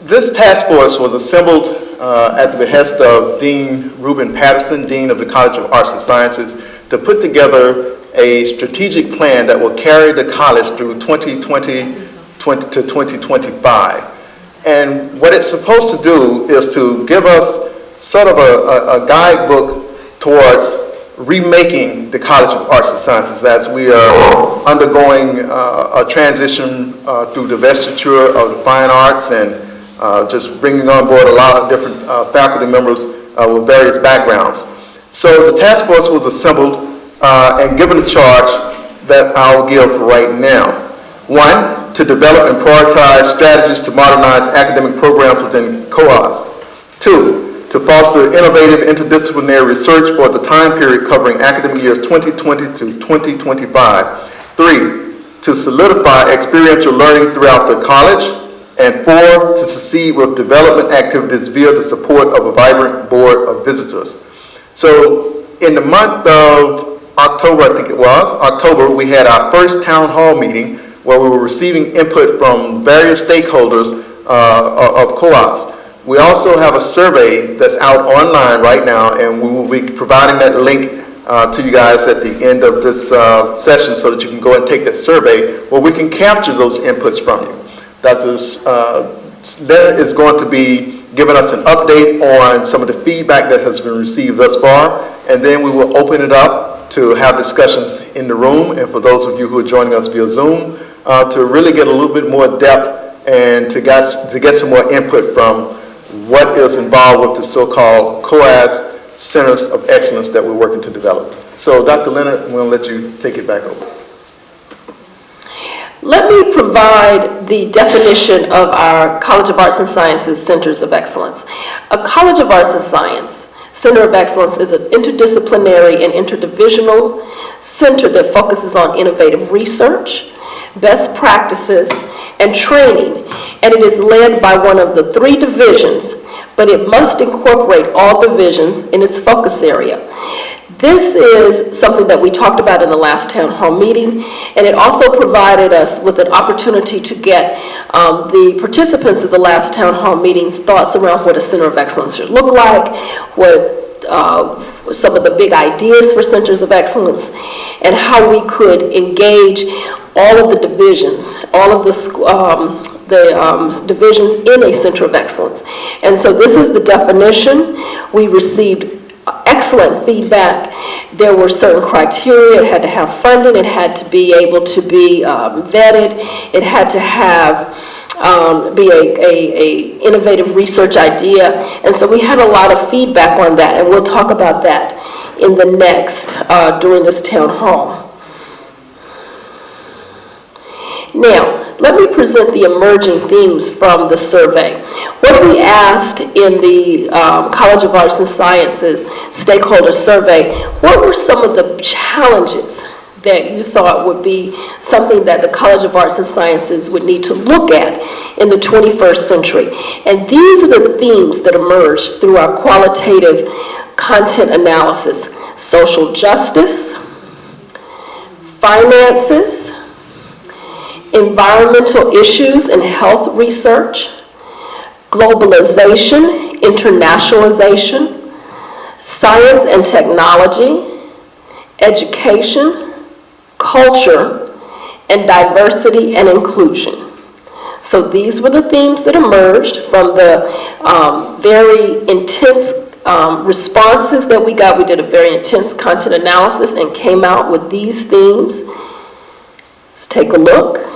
This task force was assembled at the behest of Dean Reuben Patterson, Dean of the College of Arts and Sciences, to put together a strategic plan that will carry the college through 2020 to 2025. And what it's supposed to do is to give us sort of a guidebook towards remaking the College of Arts and Sciences as we are undergoing a transition through divestiture of the fine arts and just bringing on board a lot of different faculty members with various backgrounds. So the task force was assembled and given a charge that I'll give right now. 1, to develop and prioritize strategies to modernize academic programs within COAS. 2, to foster innovative interdisciplinary research for the time period covering academic years 2020 to 2025. 3, to solidify experiential learning throughout the college. And 4, to succeed with development activities via the support of a vibrant board of visitors. So in the month of October, I think it was, October, we had our first town hall meeting where we were receiving input from various stakeholders of COAS. We also have a survey that's out online right now, and we will be providing that link to you guys at the end of this session so that you can go and take that survey where we can capture those inputs from you. Dr. Leonard is going to be giving us an update on some of the feedback that has been received thus far, and then we will open it up to have discussions in the room, and for those of you who are joining us via Zoom, to really get a little bit more depth and to get some more input from what is involved with the so-called COAS Centers of Excellence that we're working to develop. So Dr. Leonard, I'm going to let you take it back over. Let me provide the definition of our College of Arts and Sciences Centers of Excellence. A College of Arts and Science Center of Excellence is an interdisciplinary and interdivisional center that focuses on innovative research, best practices, and training, and it is led by one of the 3 divisions, but it must incorporate all divisions in its focus area. This is something that we talked about in the last town hall meeting, and it also provided us with an opportunity to get the participants of the last town hall meeting's thoughts around what a center of excellence should look like, what some of the big ideas for centers of excellence, and how we could engage all of the divisions, all of the divisions in a center of excellence. And so this is the definition. We received excellent feedback. There were certain criteria. It had to have funding. It had to be able to be vetted. It had to have be a innovative research idea. And so we had a lot of feedback on that, and we'll talk about that in the next, during this town hall. Now, let me present the emerging themes from the survey. What we asked in the College of Arts and Sciences stakeholder survey, what were some of the challenges that you thought would be something that the College of Arts and Sciences would need to look at in the 21st century? And these are the themes that emerged through our qualitative content analysis: social justice, finances, environmental issues and health research, globalization, internationalization, science and technology, education, culture, and diversity and inclusion. So these were the themes that emerged from the very intense responses that we got. We did a very intense content analysis and came out with these themes. Let's take a look.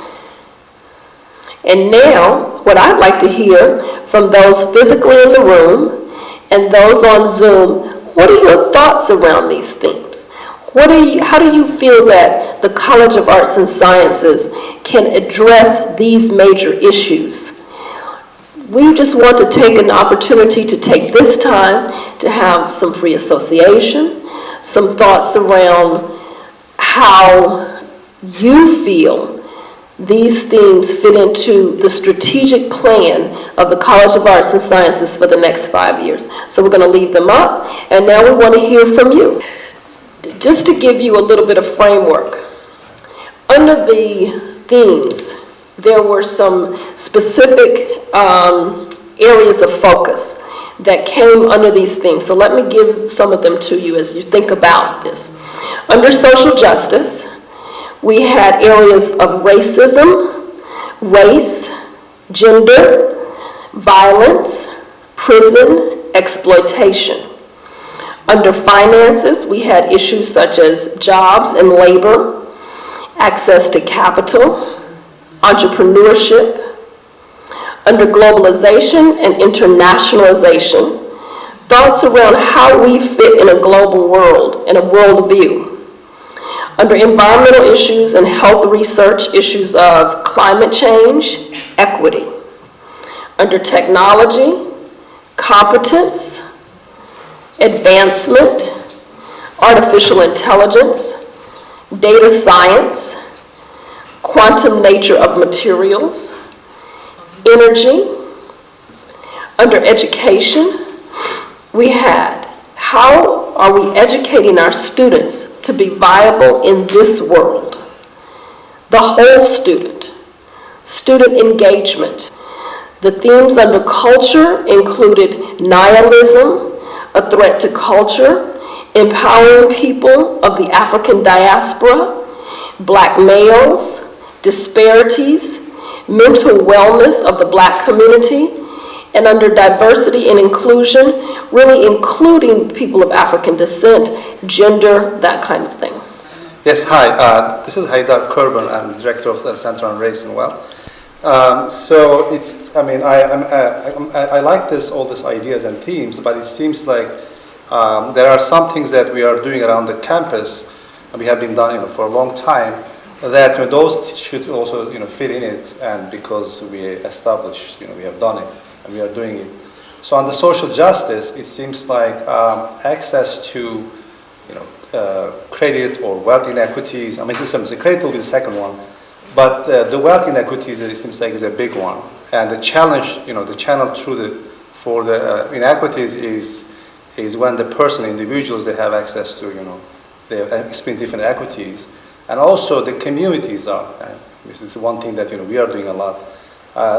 And now, what I'd like to hear from those physically in the room and those on Zoom, what are your thoughts around these themes? How do you feel that the College of Arts and Sciences can address these major issues? We just want to take an opportunity to take this time to have some free association, some thoughts around how you feel these themes fit into the strategic plan of the College of Arts and Sciences for the next 5 years. So we're going to leave them up, and now we want to hear from you. Just to give you a little bit of framework, under the themes, there were some specific areas of focus that came under these themes. So let me give some of them to you as you think about this. Under social justice, we had areas of racism, race, gender, violence, prison, exploitation. Under finances, we had issues such as jobs and labor, access to capital, entrepreneurship. Under globalization and internationalization, thoughts around how we fit in a global world, in a worldview. Under environmental issues and health research, issues of climate change, equity. Under technology, competence, advancement, artificial intelligence, data science, quantum nature of materials, energy. Under education, we had how are we educating our students to be viable in this world? The whole student, student engagement. The themes under culture included nihilism, a threat to culture, empowering people of the African diaspora, black males, disparities, mental wellness of the black community, and under diversity and inclusion, really including people of African descent, gender, that kind of thing. Yes, hi. This is Haidar Kurban. I'm director of the Center on Race and Wealth. So it's, I mean, I like all these ideas and themes, but it seems like there are some things that we are doing around the campus, and we have been done, for a long time, that those should also, fit in it, and because we established, we have done it, and we are doing it. So on the social justice, it seems like access to, credit or wealth inequities. I mean, credit will be the second one, but the wealth inequities, it seems like, is a big one. And the challenge, the channel for the inequities is when the individuals, they have access to, they have experienced different equities. And also the communities are, this is one thing that, we are doing a lot.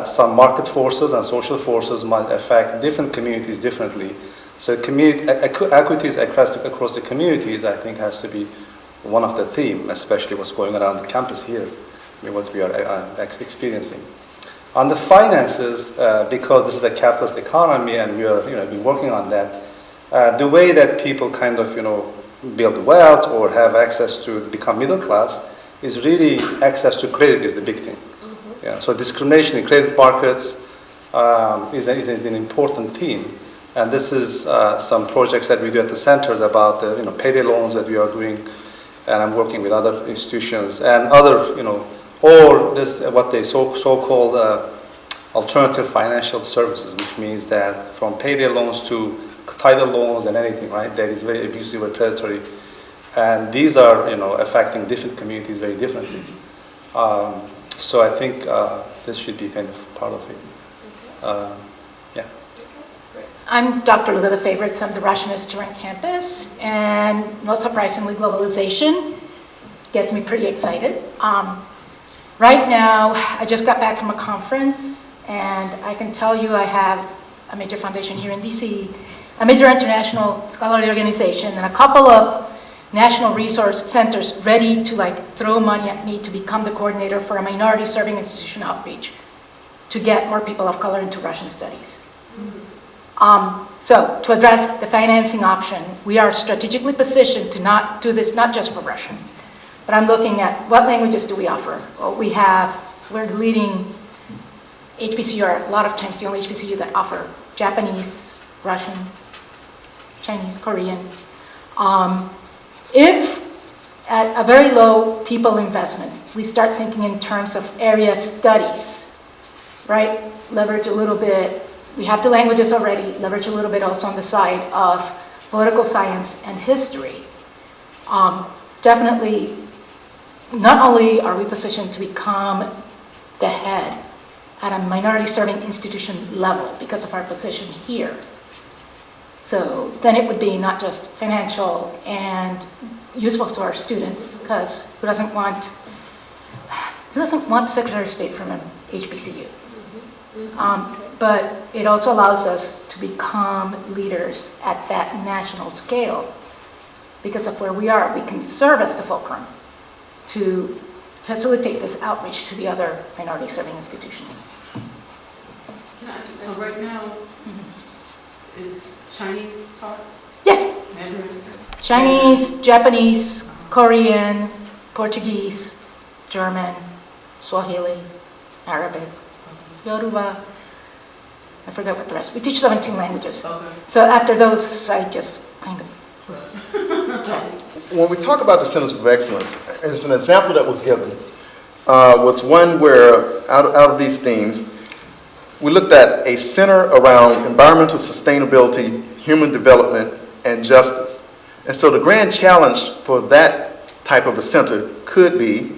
Some market forces and social forces might affect different communities differently. So equities across the communities, I think, has to be one of the themes, especially what's going around the campus here, what we are experiencing. On the finances, because this is a capitalist economy and we are, been working on that, the way that people kind of, build wealth or have access to become middle class is really access to credit is the big thing. Mm-hmm. Yeah, so discrimination in credit markets is an important theme. And this is some projects that we do at the centers about the payday loans that we are doing, and I'm working with other institutions and other, or this what they so-called alternative financial services, which means that from payday loans to title loans and anything, right, that is very abusive or predatory. And these are, affecting different communities very differently. So I think this should be kind of part of it. Yeah. I'm Dr. Luga, the favorites. I'm the Russianist here on campus. And not surprisingly, globalization gets me pretty excited. Right now, I just got back from a conference, and I can tell you I have a major foundation here in DC, a major international scholarly organization, and a couple of national resource centers ready to throw money at me to become the coordinator for a minority serving institution outreach to get more people of color into Russian studies. Mm-hmm. So to address the financing option, we are strategically positioned to not do this, not just for Russian, but I'm looking at what languages do we offer. Well, we're the leading HBCU, or a lot of times the only HBCU that offer Japanese, Russian, Chinese, Korean. If at a very low people investment, we start thinking in terms of area studies, right? Leverage a little bit, we have the languages already, leverage a little bit also on the side of political science and history. Definitely, not only are we positioned to become the head at a minority serving institution level because of our position here, so then it would be not just financial and useful to our students, because who doesn't want the Secretary of State from an HBCU? but it also allows us to become leaders at that national scale. Because of where we are, we can serve as the fulcrum to facilitate this outreach to the other minority-serving institutions. Can I ask you, so right now, is Chinese taught? Yes, Mandarin? Chinese, Japanese, Korean, Portuguese, German, Swahili, Arabic, Yoruba, I forgot what the rest. We teach 17 languages. Okay. So after those, I just kind of was When we talk about the Centers of Excellence, there's an example that was given, was one where out of these themes, we looked at a center around environmental sustainability, human development, and justice. And so the grand challenge for that type of a center could be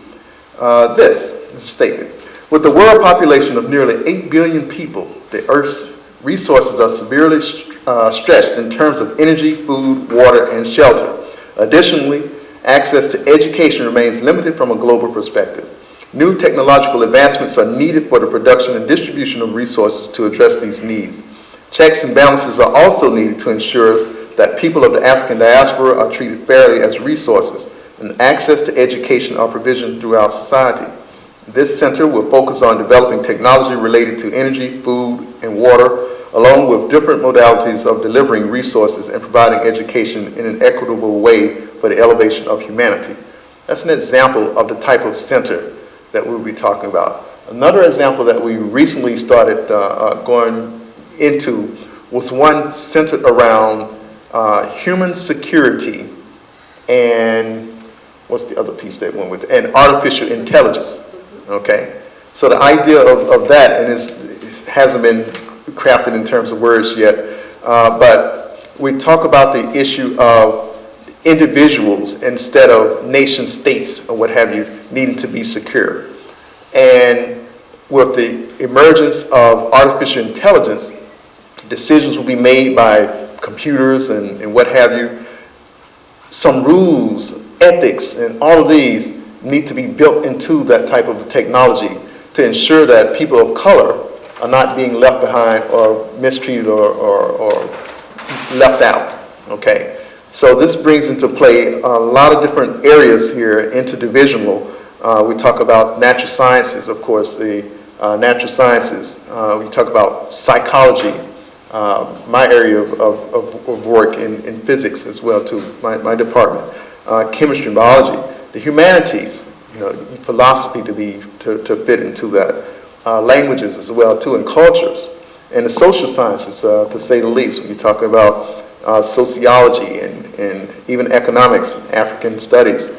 this statement. With the world population of nearly 8 billion people, the Earth's resources are severely stretched in terms of energy, food, water, and shelter. Additionally, access to education remains limited from a global perspective. New technological advancements are needed for the production and distribution of resources to address these needs. Checks and balances are also needed to ensure that people of the African diaspora are treated fairly as resources, and access to education are provisioned throughout society. This center will focus on developing technology related to energy, food, and water, along with different modalities of delivering resources and providing education in an equitable way for the elevation of humanity. That's an example of the type of center that we'll be talking about. Another example that we recently started going into was one centered around human security and what's the other piece that went with it? And artificial intelligence, okay? So the idea of that, and it hasn't been crafted in terms of words yet, but we talk about the issue of individuals instead of nation states or what have you needing to be secure. And with the emergence of artificial intelligence, decisions will be made by computers and what have you. Some rules, ethics, and all of these need to be built into that type of technology to ensure that people of color are not being left behind or mistreated or left out, okay? So this brings into play a lot of different areas here, interdivisional. We talk about natural sciences, of course, the natural sciences. We talk about psychology, my area of work in physics as well too, my department. Chemistry, biology, the humanities, philosophy to fit into that. Languages as well too, and cultures, and the social sciences to say the least. When you talk about sociology and even economics, African studies,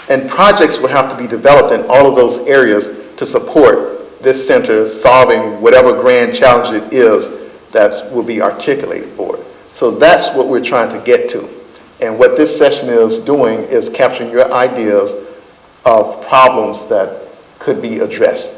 and projects would have to be developed in all of those areas to support this center solving whatever grand challenge it is that will be articulated for it. So that's what we're trying to get to, and what this session is doing is capturing your ideas of problems that could be addressed.